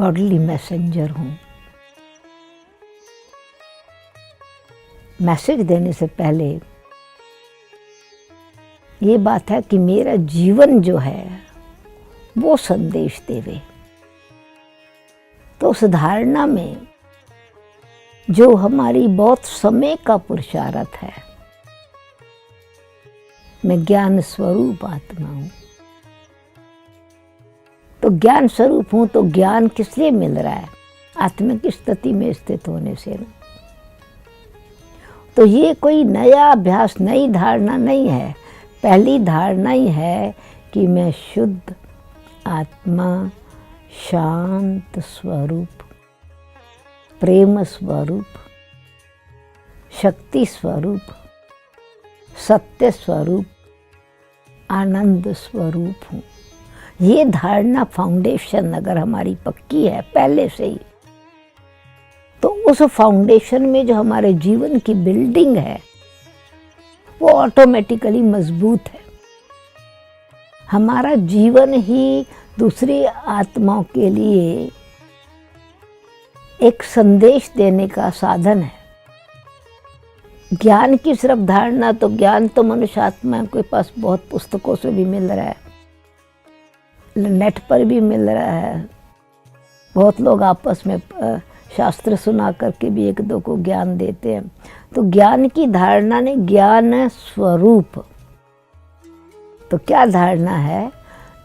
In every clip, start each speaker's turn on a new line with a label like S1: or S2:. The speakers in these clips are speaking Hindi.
S1: गॉडली मैसेंजर हूँ। मैसेज देने से पहले ये बात है कि मेरा जीवन जो है वो संदेश देवे। तो उस धारणा में जो हमारी बहुत समय का पुरुषार्थ है, मैं ज्ञान स्वरूप आत्मा हूँ। तो ज्ञान स्वरूप हूँ तो ज्ञान किस लिए मिल रहा है? आत्मिक स्थिति में स्थित होने से ना। तो ये कोई नया अभ्यास, नई धारणा नहीं है। पहली धारणा ही है कि मैं शुद्ध आत्मा, शांत स्वरूप, प्रेम स्वरूप, शक्ति स्वरूप, सत्य स्वरूप, आनंद स्वरूप हूँ। ये धारणा फाउंडेशन अगर हमारी पक्की है पहले से ही, तो उस फाउंडेशन में जो हमारे जीवन की बिल्डिंग है वो ऑटोमेटिकली मजबूत है। हमारा जीवन ही दूसरी आत्माओं के लिए एक संदेश देने का साधन है। ज्ञान की सिर्फ धारणा, तो ज्ञान तो मनुष्य आत्मा के पास बहुत पुस्तकों से भी मिल रहा है, नेट पर भी मिल रहा है। बहुत लोग आपस में शास्त्र सुना करके भी एक दो को ज्ञान देते हैं। तो ज्ञान की धारणा ने ज्ञान स्वरूप, तो क्या धारणा है?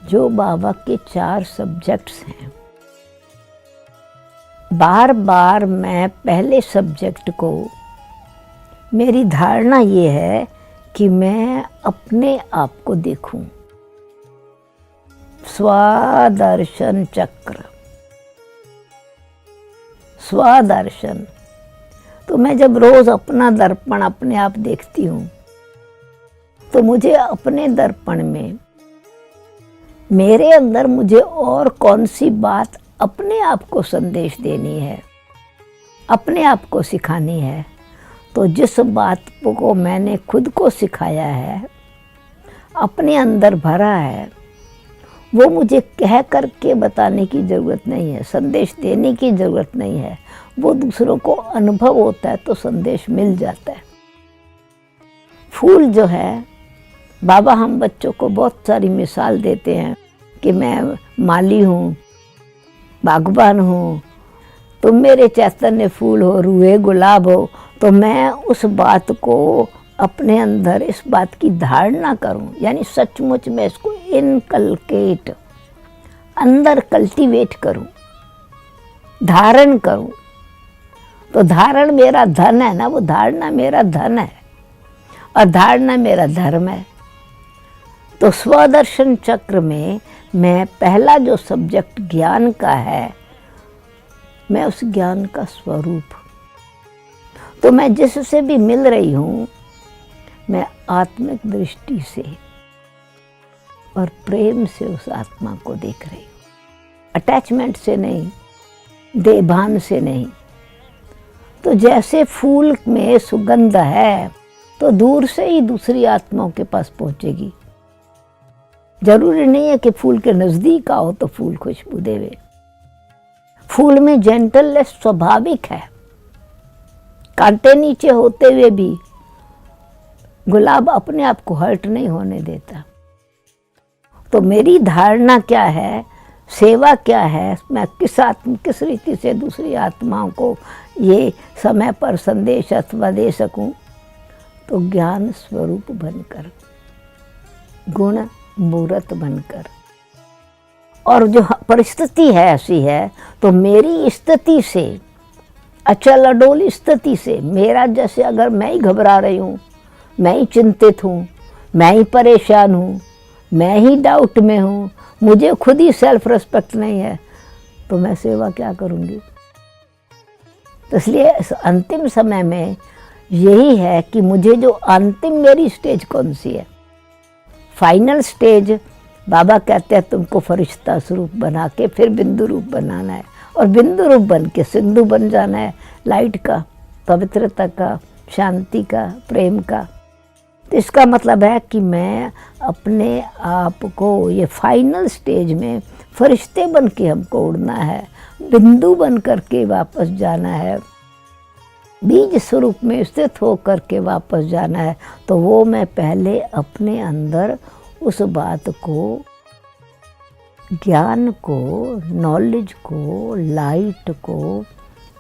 S1: जो बाबा के 4 सब्जेक्ट्स हैं, बार बार मैं पहले सब्जेक्ट को, मेरी धारणा ये है कि मैं अपने आप को देखूं। स्वदर्शन चक्र, स्वदर्शन। तो मैं जब रोज अपना दर्पण अपने आप देखती हूँ तो मुझे अपने दर्पण में मेरे अंदर मुझे और कौन सी बात अपने आप को संदेश देनी है, अपने आप को सिखानी है। तो जिस बात को मैंने खुद को सिखाया है, अपने अंदर भरा है, वो मुझे कह करके बताने की ज़रूरत नहीं है, संदेश देने की ज़रूरत नहीं है। वो दूसरों को अनुभव होता है तो संदेश मिल जाता है। फूल जो है, बाबा हम बच्चों को बहुत सारी मिसाल देते हैं कि मैं माली हूँ, बागबान हूँ, तुम मेरे चैतन्य फूल हो, रूहे गुलाब हो। तो मैं उस बात को अपने अंदर इस बात की धारणा करूं, यानी सचमुच में इसको इनकलकेट, अंदर कल्टीवेट करूं, धारण करूं। तो धारण मेरा धन है ना, वो धारणा मेरा धन है और धारणा मेरा धर्म है। तो स्वदर्शन चक्र में मैं पहला जो सब्जेक्ट ज्ञान का है, मैं उस ज्ञान का स्वरूप। तो मैं जिससे भी मिल रही हूँ, मैं आत्मिक दृष्टि से और प्रेम से उस आत्मा को देख रही हूँ, अटैचमेंट से नहीं, देभान से नहीं। तो जैसे फूल में सुगंध है तो दूर से ही दूसरी आत्माओं के पास पहुंचेगी। जरूरी नहीं है कि फूल के नजदीक आओ तो फूल खुशबू देवे। फूल में जेंटलनेस स्वाभाविक है, कांटे नीचे होते हुए भी गुलाब अपने आप को हर्ट नहीं होने देता। तो मेरी धारणा क्या है, सेवा क्या है, मैं किस रीति से दूसरी आत्माओं को ये समय पर संदेश अथवा दे सकूं? तो ज्ञान स्वरूप बनकर, गुण मूर्त बनकर। और जो परिस्थिति है ऐसी है, तो मेरी स्थिति से, अचल अडोल स्थिति से, मेरा जैसे अगर मैं ही घबरा रही हूँ, मैं ही चिंतित हूँ, मैं ही परेशान हूँ, मैं ही डाउट में हूँ, मुझे खुद ही सेल्फ रिस्पेक्ट नहीं है, तो मैं सेवा क्या करूँगी? तो इसलिए अंतिम समय में यही है कि मुझे जो अंतिम मेरी स्टेज कौन सी है, फाइनल स्टेज, बाबा कहते हैं तुमको फरिश्ता स्वरूप बना के फिर बिंदु रूप बनाना है, और बिंदु रूप बन के सिंधु बन जाना है, लाइट का, पवित्रता का, शांति का, प्रेम का। तो इसका मतलब है कि मैं अपने आप को ये फाइनल स्टेज में फरिश्ते बन के हमको उड़ना है, बिंदु बन करके वापस जाना है, बीज स्वरूप में स्थित होकर के वापस जाना है, तो वो मैं पहले अपने अंदर उस बात को, ज्ञान को, नॉलेज को, लाइट को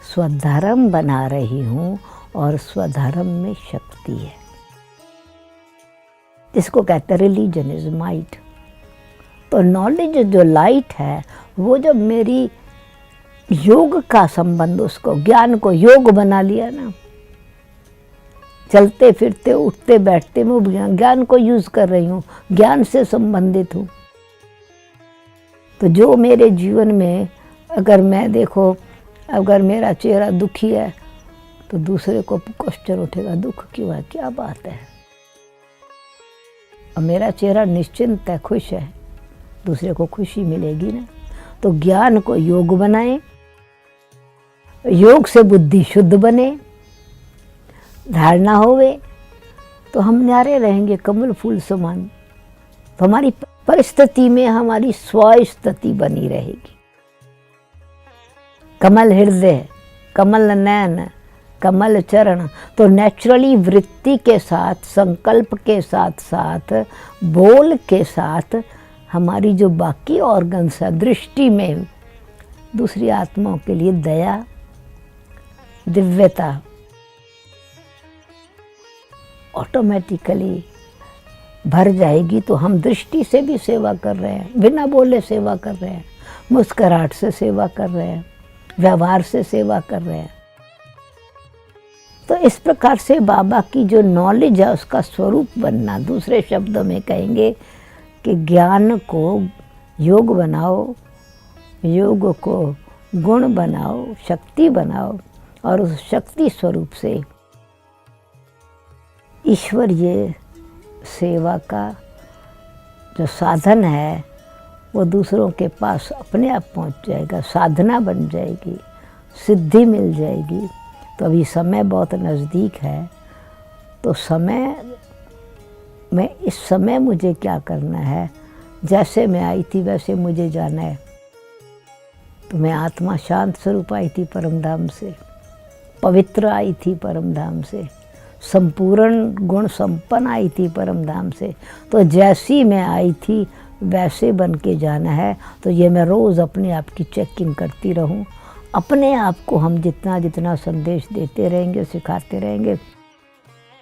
S1: स्वधर्म बना रही हूँ। और स्वधर्म में शक्ति है, जिसको कहते हैं रिलीजन इज माइट। तो नॉलेज जो लाइट है, वो जब मेरी योग का संबंध, उसको ज्ञान को योग बना लिया ना, चलते फिरते उठते बैठते मैं ज्ञान को यूज कर रही हूँ, ज्ञान से संबंधित हूँ। तो जो मेरे जीवन में, अगर मैं देखो, अगर मेरा चेहरा दुखी है तो दूसरे को क्वेश्चन उठेगा, दुख क्यों है, क्या बात है। और मेरा चेहरा निश्चिंत है, खुश है, दूसरे को खुशी मिलेगी ना। तो ज्ञान को योग बनाए, योग से बुद्धि शुद्ध बने, धारणा होवे, तो हम न्यारे रहेंगे कमल फूल समान। तो हमारी परिस्थिति में हमारी स्वस्थिति बनी रहेगी। कमल हृदय, कमल नयन, कमल चरण। तो नेचुरली वृत्ति के साथ, संकल्प के साथ साथ, बोल के साथ हमारी जो बाकी ऑर्गन्स है, दृष्टि में दूसरी आत्माओं के लिए दया, दिव्यता ऑटोमेटिकली भर जाएगी। तो हम दृष्टि से भी सेवा कर रहे हैं, बिना बोले सेवा कर रहे हैं, मुस्कुराहट से सेवा कर रहे हैं, व्यवहार से सेवा कर रहे हैं। तो इस प्रकार से बाबा की जो नॉलेज है उसका स्वरूप बनना, दूसरे शब्दों में कहेंगे कि ज्ञान को योग बनाओ, योग को गुण बनाओ, शक्ति बनाओ, और उस शक्ति स्वरूप से ईश्वरीय सेवा का जो साधन है वो दूसरों के पास अपने आप पहुंच जाएगा, साधना बन जाएगी, सिद्धि मिल जाएगी। तो अभी समय बहुत नज़दीक है, तो समय में, इस समय मुझे क्या करना है, जैसे मैं आई थी वैसे मुझे जाना है। तो मैं आत्मा शांत स्वरूप आई थी परम धाम से, पवित्र आई थी परम धाम से, संपूर्ण गुण संपन्न आई थी परम धाम से। तो जैसी मैं आई थी वैसे बन के जाना है। तो ये मैं रोज़ अपने आप की चेकिंग करती रहूं। अपने आप को हम जितना जितना संदेश देते रहेंगे, सिखाते रहेंगे,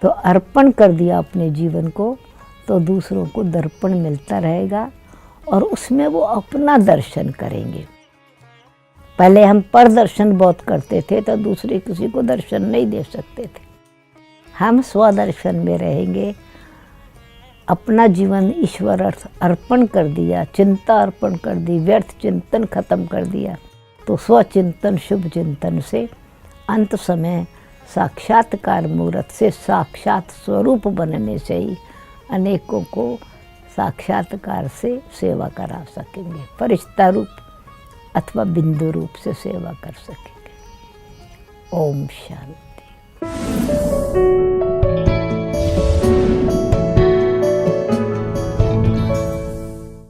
S1: तो अर्पण कर दिया अपने जीवन को, तो दूसरों को दर्पण मिलता रहेगा और उसमें वो अपना दर्शन करेंगे। पहले हम परदर्शन बहुत करते थे, तो दूसरे किसी को दर्शन नहीं दे सकते थे। हम स्वदर्शन में रहेंगे, अपना जीवन ईश्वर अर्पण कर दिया, चिंता अर्पण कर दी, व्यर्थ चिंतन खत्म कर दिया। तो स्वचिंतन, शुभ चिंतन से अंत समय साक्षात्कार मूर्त से, साक्षात स्वरूप बनने से ही अनेकों को साक्षात्कार से सेवा करा सकेंगे, फरिश्ता रूप अथवा बिंदु रूप से सेवा कर सकेंगे। ओम शांति।